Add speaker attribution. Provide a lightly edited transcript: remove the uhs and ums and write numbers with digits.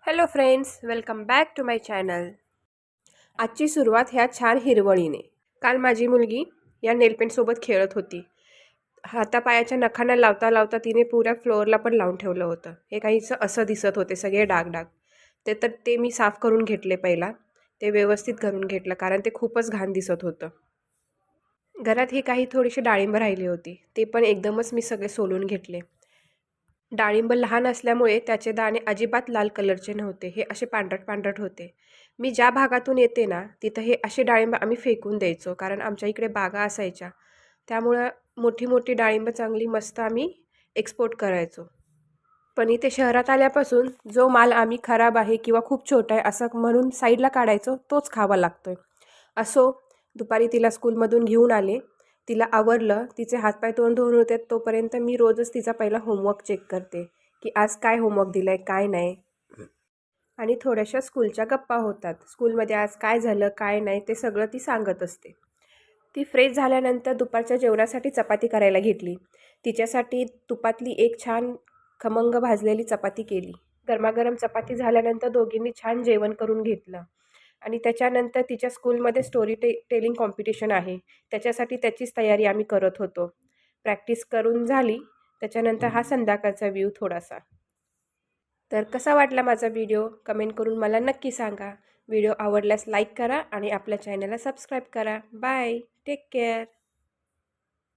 Speaker 1: Hello friends, welcome back to my channel. आजची सुरुवात ह्या छान हिरवळीने. काल माझी मुलगी या नेलपेंटसोबत खेळत होती. हातापायाच्या नखांना लावता लावता तिने पुऱ्या फ्लोअरला पण लावून ठेवलं होतं. हे काहीसं असं दिसत होते, सगळे डाग डाग. ते मी साफ करून घेतले पहिला. ते व्यवस्थित करून घेतलं कारण ते खूपच घाण दिसत होतं. घरात ही काही थोडीशी डाळिंब राहिली होती, ते पण एकदमच मी सगळे सोलून घेतले. डाळिंब लहान असल्यामुळे त्याचे दाणे अजिबात लाल कलरचे नव्हते, हे असे पांढरट पांढरट होते. मी ज्या भागातून येते ना, तिथं हे असे डाळिंब आम्ही फेकून द्यायचो, कारण आमच्या इकडे बागा असायच्या. त्यामुळं मोठी मोठी डाळिंब चांगली मस्त आम्ही एक्सपोर्ट करायचो. पण इथे शहरात आल्यापासून जो माल आम्ही खराब आहे किंवा खूप छोटा आहे असं म्हणून साईडला काढायचो, तोच खावा लागतोय. असो, दुपारी तिला स्कूलमधून घेऊन आले. तिला आवरलं, तिचे हातपाय तोंड धुवून होते तोपर्यंत मी रोजच तिचा पहिला होमवर्क चेक करते की आज काय होमवर्क दिलं आहे, काय नाही. आणि थोड्याशा स्कूलच्या गप्पा होतात. स्कूलमध्ये आज काय झालं, काय नाही ते सगळं ती सांगत असते. ती फ्रेश झाल्यानंतर दुपारच्या जेवणासाठी चपाती करायला घेतली. तिच्यासाठी तुपातली एक छान खमंग भाजलेली चपाती केली. गरमागरम चपाती झाल्यानंतर दोघींनी छान जेवण करून घेतलं. आणि त्याच्यानंतर तिच्या स्कूलमध्ये टेलिंग कॉम्पिटिशन आहे. त्याच्यासाठी त्याचीच तयारी आम्ही करत होतो. प्रॅक्टिस करून झाली. त्याच्यानंतर हा संध्याकाळचा व्ह्यू थोडासा. तर कसा वाटला माझा व्हिडिओ कमेंट करून मला नक्की सांगा. व्हिडिओ आवडल्यास लाईक करा आणि आपल्या चॅनलला सबस्क्राईब करा. Bye, take care.